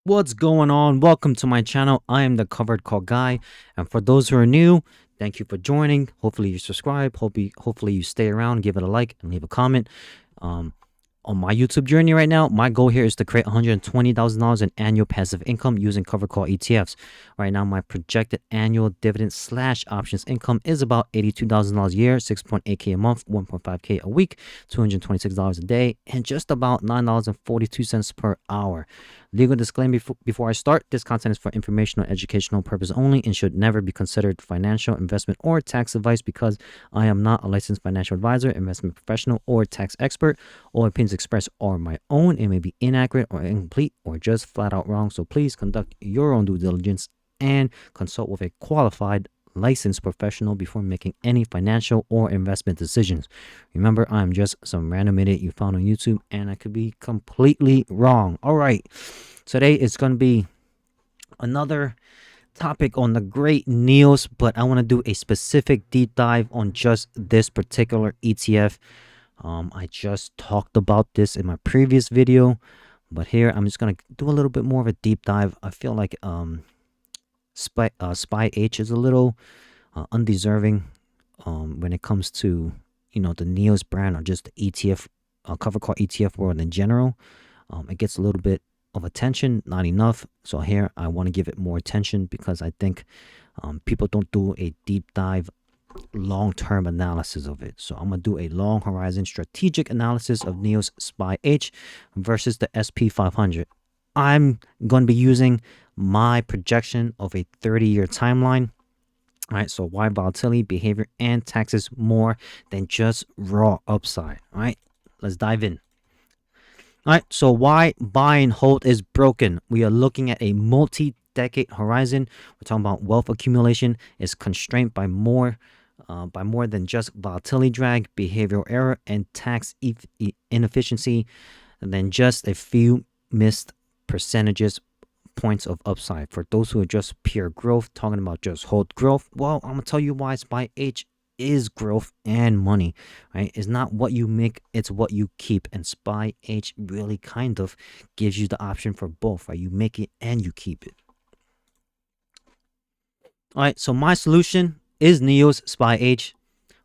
What's going on? Welcome to my channel. I am the covered call guy, and for those who are new, thank you for joining. Hopefully you subscribe. Hopefully you stay around, give it a like, and leave a comment. On my YouTube journey right now, my goal here is to create $120,000 in annual passive income using covered call ETFs. Right now, my projected annual dividend / options income is about $82,000 a year, 6.8K a month, 1.5K a week, $226 a day, and just about $9.42 per hour. Legal disclaimer before I start: this content is for informational, educational purpose only and should never be considered financial, investment, or tax advice because I am not a licensed financial advisor, investment professional, or tax expert. All opinions expressed are my own and may be inaccurate or incomplete or just flat out wrong. So please conduct your own due diligence and consult with a qualified licensed professional before making any financial or investment decisions. Remember, I'm just some random idiot you found on YouTube and I could be completely wrong. All right, today is going to be another topic on the great NEOS, but I want to do a specific deep dive on just this particular ETF. I just talked about this in my previous video, but here I'm just going to do a little bit more of a deep dive. I feel like SPYH is a little undeserving when it comes to, the NEOS brand or just the ETF, cover call ETF world in general. It gets a little bit of attention, not enough. So here I want to give it more attention because I think people don't do a deep dive long-term analysis of it. So I'm going to do a long horizon strategic analysis of NEOS SPYH versus the SP 500. I'm going to be using my projection of a 30-year timeline. All right, so why volatility, behavior, and taxes more than just raw upside. All right, let's dive in. All right, so why buy and hold is broken. We are looking at a multi-decade horizon. We're talking about wealth accumulation is constrained by more than just volatility drag, behavioral error, and tax inefficiency than just a few missed percentages points of upside. For those who are just pure growth, talking about just hold growth, well, I'm gonna tell you why SPYH is growth and money, right? It's not what you make, it's what you keep, and SPYH really kind of gives you the option for both, right? You make it and you keep it. All right, so my solution is NEOS SPYH.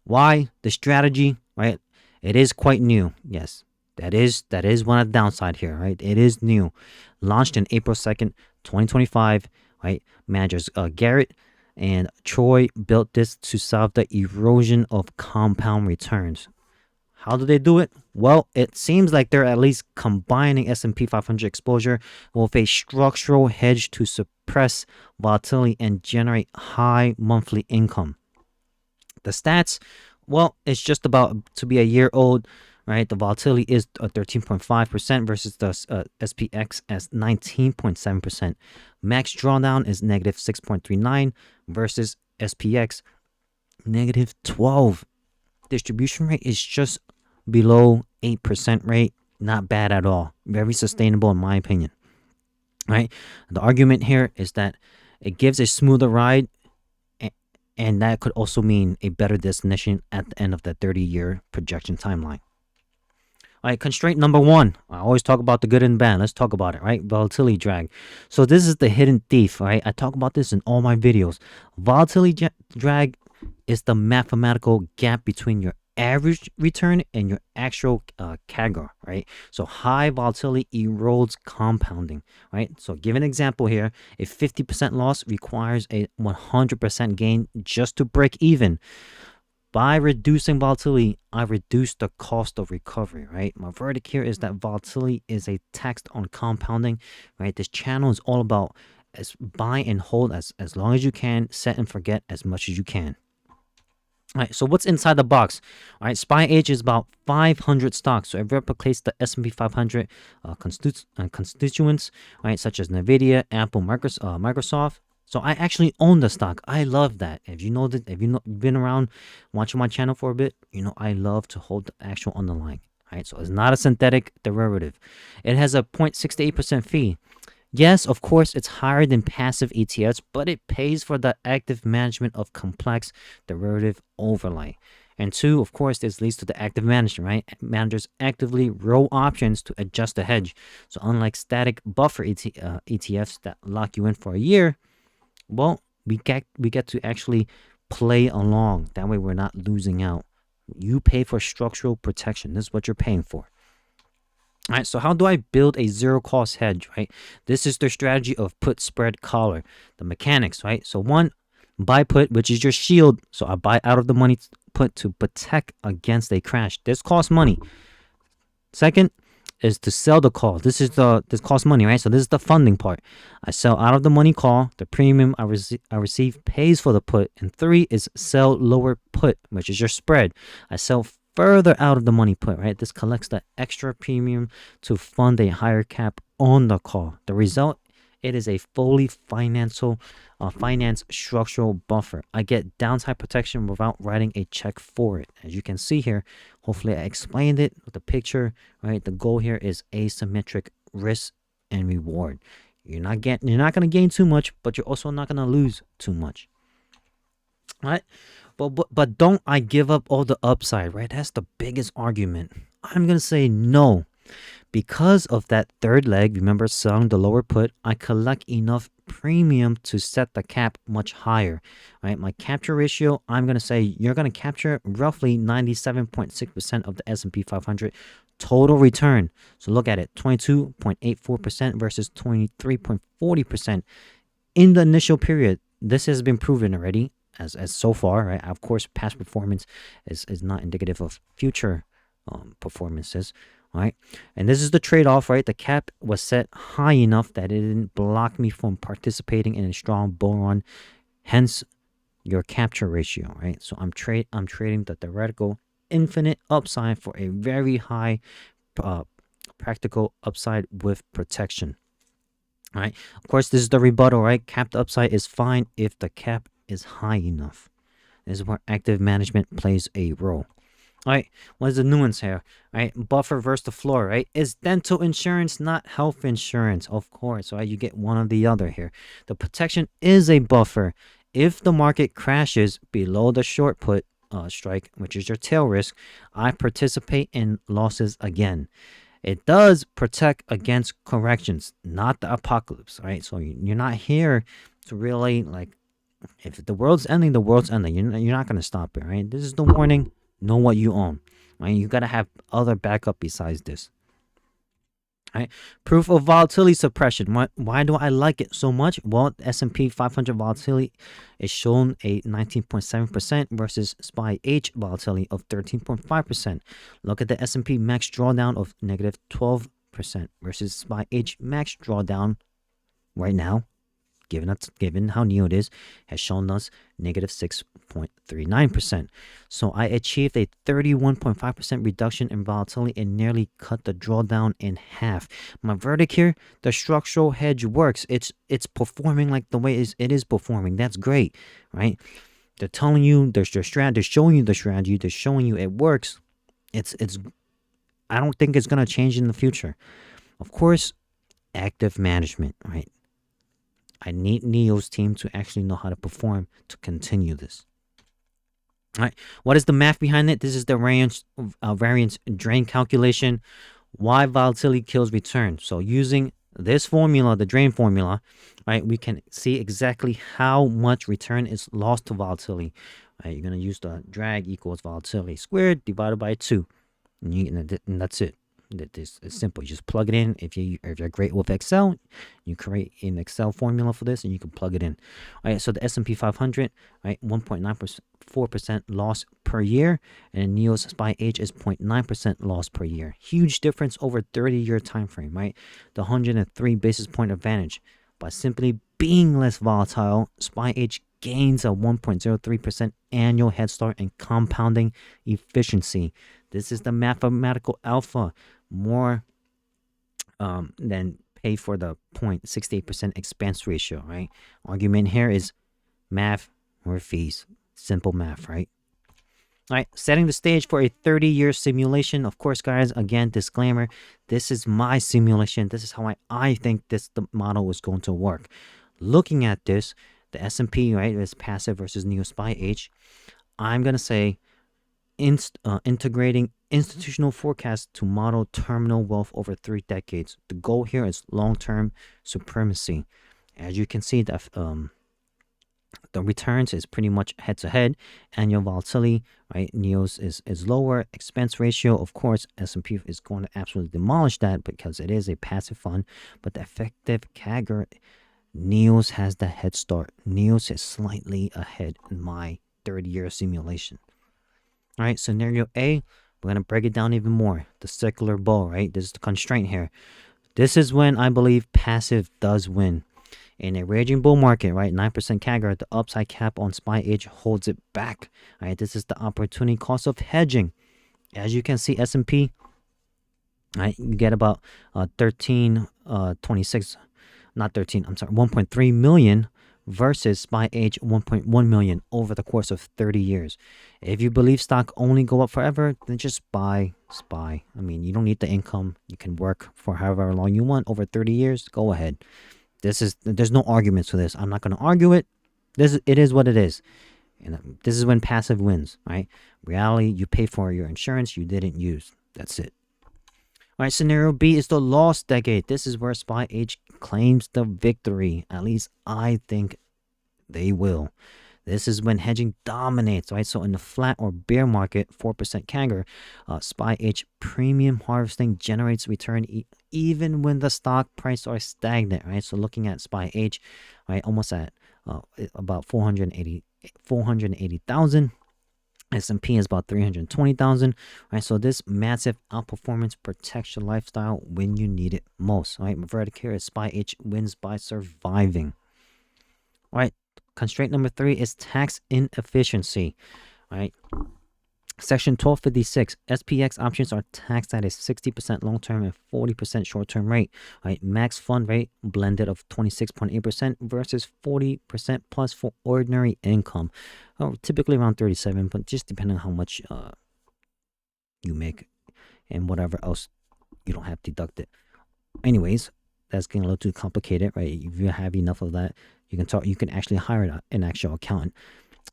Why? The strategy, right? It is quite new. Yes, that is one of the downside here, right? It is new. Launched in April 2nd, 2025, right? Managers Garrett and Troy built this to solve the erosion of compound returns. How do they do it? Well, it seems like they're at least combining S&P 500 exposure with a structural hedge to suppress volatility and generate high monthly income. The stats, well, it's just about to be a year old, right? The volatility is 13.5% versus the SPX as 19.7%. Max drawdown is negative 6.39 versus SPX negative 12. Distribution rate is just below 8% rate. Not bad at all. Very sustainable in my opinion. Right? The argument here is that it gives a smoother ride, and that could also mean a better destination at the end of the 30-year projection timeline. All right, constraint number one. I always talk about the good and bad. Let's talk about it, right? Volatility drag. So this is the hidden thief, right? I talk about this in all my videos. Volatility drag is the mathematical gap between your average return and your actual CAGR, right? So high volatility erodes compounding, right? So give an example here. A 50% loss requires a 100% gain just to break even. By reducing volatility, I reduce the cost of recovery, right? My verdict here is that volatility is a tax on compounding, right? This channel is all about buy and hold as long as you can, set and forget as much as you can. All right, so what's inside the box? All right, SPYH is about 500 stocks. So it replicates the S&P 500 constituents, right, such as NVIDIA, Apple, Microsoft. So I actually own the stock. I love that. If you know that, if you've been around watching my channel for a bit, I love to hold the actual underlying. All right, so it's not a synthetic derivative. It has a 0.68% fee. Yes, of course, it's higher than passive ETFs, but it pays for the active management of complex derivative overlay. And two, of course, this leads to the active management, right? Managers actively roll options to adjust the hedge. So unlike static buffer ETFs that lock you in for a year, well, we get to actually play along. That way we're not losing out. You pay for structural protection. This is what you're paying for. All right, so how do I build a zero cost hedge, right? This is the strategy of put spread collar, the mechanics, right? So one, buy put, which is your shield. So I buy out of the money put to protect against a crash. This costs money. Second is to sell the call. This costs money, right? So this is the funding part. I sell out of the money call. The premium I receive pays for the put. And three is sell lower put, which is your spread. I sell further out of the money put, right? This collects the extra premium to fund a higher cap on the call. The result, it is a fully finance structural buffer. I get downside protection without writing a check for it. As you can see here, hopefully I explained it with the picture, right? The goal here is asymmetric risk and reward. You're not going to gain too much, but you're also not going to lose too much. Right? But don't I give up all the upside, right? That's the biggest argument. I'm going to say no. Because of that third leg, remember selling the lower put, I collect enough premium to set the cap much higher, right? My capture ratio, I'm going to say you're going to capture roughly 97.6% of the S&P 500 total return. So look at it, 22.84% versus 23.40% in the initial period. This has been proven already as so far, right? Of course, past performance is not indicative of future performances. Right, and this is the trade-off, right? The cap was set high enough that it didn't block me from participating in a strong bull run, hence your capture ratio, right? So I'm trading the theoretical infinite upside for a very high practical upside with protection. All right, of course, this is the rebuttal, right? Capped upside is fine if the cap is high enough. This is where active management plays a role. All right, what is the nuance here? All right, buffer versus the floor, right? Is dental insurance not health insurance? Of course, right? You get one or the other here. The protection is a buffer. If the market crashes below the short put strike, which is your tail risk, I participate in losses again. It does protect against corrections, not the apocalypse, right? So you're not here to really, like, if the world's ending, the world's ending. You're not going to stop it, right? This is the warning. Know what you own, right? You got to have other backup besides this. Right? Proof of volatility suppression. Why do I like it so much? Well, S&P 500 volatility is shown a 19.7% versus SPYH volatility of 13.5%. Look at the S&P max drawdown of negative 12% versus SPYH max drawdown right now, given how new it is, has shown us negative 6.39%. So I achieved a 31.5% reduction in volatility and nearly cut the drawdown in half. My verdict here, the structural hedge works. It's performing like the way it is performing. That's great, right? They're telling you there's their strategy, they're showing you the strategy, they're showing you it works. It's I don't think it's gonna change in the future. Of course, active management, right? I need NEOS team to actually know how to perform to continue this. All right, what is the math behind it? This is the variance drain calculation. Why volatility kills return. So using this formula, the drain formula, right, we can see exactly how much return is lost to volatility. Right, you're gonna use the drag equals volatility squared divided by 2, and that's it. It's simple. You just plug it in. If you're great with Excel, you create an Excel formula for this, and you can plug it in. All right. So the S&P 500, right, 1.94% loss per year, and NEOS SPYH is 0.9% loss per year. Huge difference over 30-year time frame, right? The 103 basis point advantage by simply being less volatile. SPYH gains a 1.03% annual head start in compounding efficiency. This is the mathematical alpha. More than pay for the 0.68% expense ratio, right? Argument here is math or fees. Simple math, right? All right, setting the stage for a 30-year simulation. Of course, guys, again, disclaimer, this is my simulation. This is how I think the model is going to work. Looking at this, the S&P, right, is passive versus NEOS SPYH. I'm going to say integrating institutional forecasts to model terminal wealth over 3 decades. The goal here is long-term supremacy. As you can see, the returns is pretty much head-to-head. Annual volatility, right? NEOS is lower. Expense ratio, of course, S&P is going to absolutely demolish that because it is a passive fund. But the effective CAGR, NEOS has the head start. NEOS is slightly ahead in my 30-year simulation. All right, scenario A, we're going to break it down even more. The circular bow, right? This is the constraint here. This is when I believe passive does win. In a raging bull market, right, 9% CAGR, the upside cap on SPYH holds it back. All right, this is the opportunity cost of hedging. As you can see, S&P, right, you get about 26, not 13, I'm sorry, 1.3 million versus SPYH 1.1 million over the course of 30 years. If you believe stock only go up forever, then just buy SPY. I mean, you don't need the income. You can work for however long you want over 30 years. Go ahead. There's no arguments for this. I'm not going to argue it. It is what it is. And this is when passive wins, right? Reality, you pay for your insurance you didn't use. That's it. All right, scenario B is the lost decade. This is where SPYH claims the victory. At least I think they will. This is when hedging dominates, right? So in the flat or bear market, 4% CAGR, SPYH premium harvesting generates return even when the stock price are stagnant, right? So looking at SPYH, right, almost at about 480,000. S&P is about 320,000, right? So this massive outperformance protects your lifestyle when you need it most, right? Verdict here is SPYH wins by surviving. All right, constraint number 3 is tax inefficiency, right? Section 1256, SPX options are taxed at a 60% long-term and 40% short-term rate, right? Max fund rate blended of 26.8% versus 40% plus for ordinary income. Typically around 37, but just depending on how much you make and whatever else you don't have deducted. Anyways, that's getting a little too complicated, right? If you have enough of that, you can actually hire an actual accountant,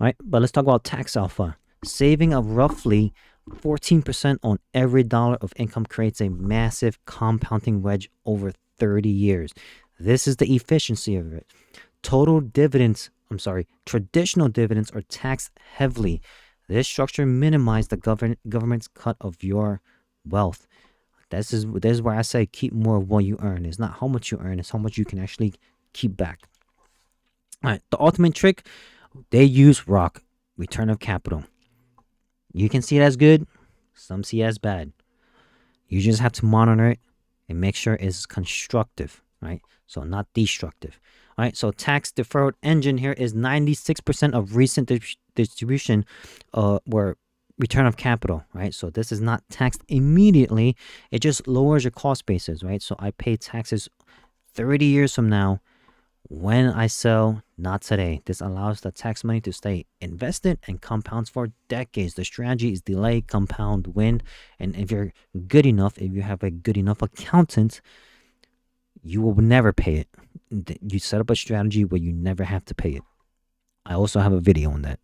right? But let's talk about tax alpha. Saving of roughly 14% on every dollar of income creates a massive compounding wedge over 30 years. This is the efficiency of it. Traditional dividends are taxed heavily. This structure minimizes the government's cut of your wealth. This is where I say keep more of what you earn. It's not how much you earn, it's how much you can actually keep back. All right, the ultimate trick, they use ROC, return of capital. You can see it as good, some see it as bad. You just have to monitor it and make sure it's constructive, right? So not destructive. All right, so tax deferred engine here is 96% of recent distribution were return of capital, right? So this is not taxed immediately. It just lowers your cost basis, right? So I pay taxes 30 years from now when I sell, not today. This allows the tax money to stay invested and compounds for decades. The strategy is delay, compound, win. And if you're good enough, if you have a good enough accountant, you will never pay it. You set up a strategy where you never have to pay it. I also have a video on that.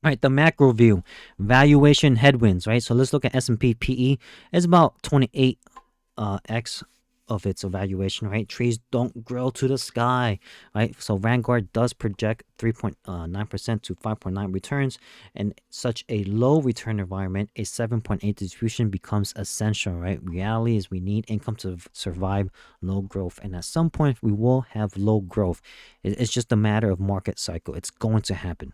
All right, the macro view, valuation headwinds, right? So let's look at S&P PE. It's about 28x of its evaluation, right? Trees don't grow to the sky, right? So Vanguard does project 3.9% to 5.9 returns. And such a low return environment, a 7.8 distribution becomes essential, right? Reality is we need income to survive low growth. And at some point, we will have low growth. It's just a matter of market cycle. It's going to happen.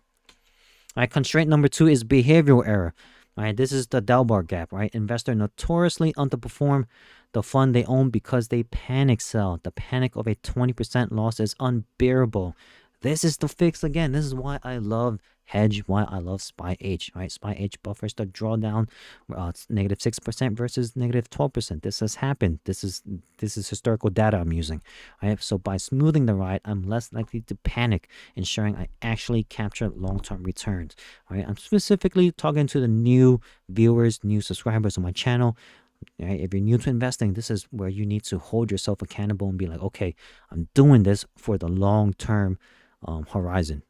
All right, constraint number 2 is behavioral error. All right, this is the Delbar gap, right? Investor notoriously underperform the fund they own because they panic sell. The panic of a 20% loss is unbearable. This is the fix again. This is why I love hedge, why I love SPYH, right? SPYH buffers the drawdown, negative 6% versus negative 12%. This has happened. This is historical data I'm using. Right? So by smoothing the ride, I'm less likely to panic, ensuring I actually capture long-term returns. Right? I'm specifically talking to the new viewers, new subscribers on my channel. Right? If you're new to investing, this is where you need to hold yourself accountable and be like, okay, I'm doing this for the long-term horizon.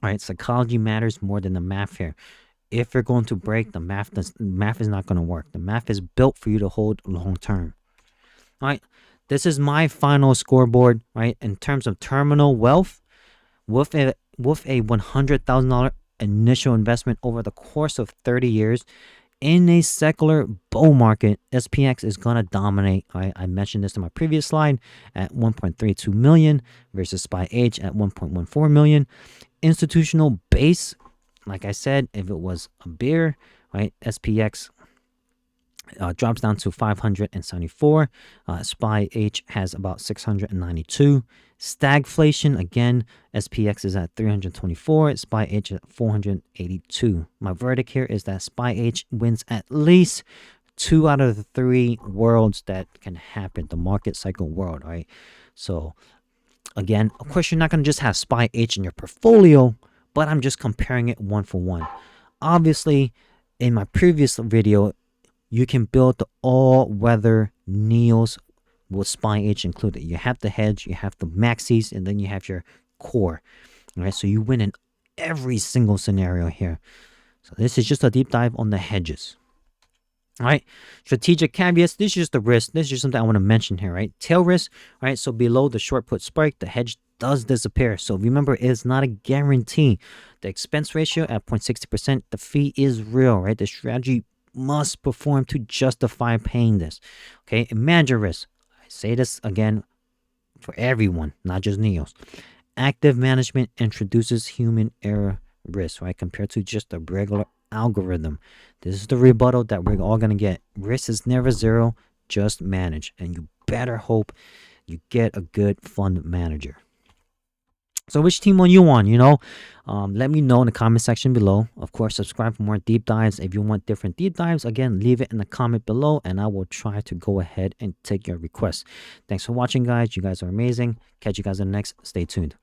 All right, psychology matters more than the math here. If you're going to break, the math is not going to work. The math is built for you to hold long term. All right. This is my final scoreboard, right? In terms of terminal wealth, with a $100,000 initial investment over the course of 30 years in a secular bull market, SPX is going to dominate. I mentioned this in my previous slide at 1.32 million versus SPYH at 1.14 million. Institutional base, like I said, if it was a bear, right, SPX drops down to 574. SPYH has about 692. Stagflation, again, SPX is at 324. SPYH at 482. My verdict here is that SPYH wins at least 2 out of the 3 worlds that can happen, the market cycle world, right? So, again, of course, you're not going to just have SPYH in your portfolio, but I'm just comparing it one for one. Obviously, in my previous video, you can build the all-weather NEOS with SPYH included. You have the hedge, you have the maxis, and then you have your core. All right, so you win in every single scenario here. So this is just a deep dive on the hedges. All right, strategic caveats. This is just the risk. This is just something I want to mention here, right? Tail risk. All right, so below the short put spike, the hedge does disappear. So remember, it's not a guarantee. The expense ratio at 0.60%, the fee is real, right? The strategy must perform to justify paying this. Okay, and manager risk. I say this again for everyone, not just NEOS. Active management introduces human error risk, right? Compared to just a regular algorithm. This is the rebuttal that we're all going to get. Risk is never zero, just manage. And you better hope you get a good fund manager. So which team are you on? Let me know in the comment section below. Of course, subscribe for more deep dives. If you want different deep dives, again, leave it in the comment below and I will try to go ahead and take your requests. Thanks for watching, guys. You guys are amazing. Catch you guys in the next. Stay tuned.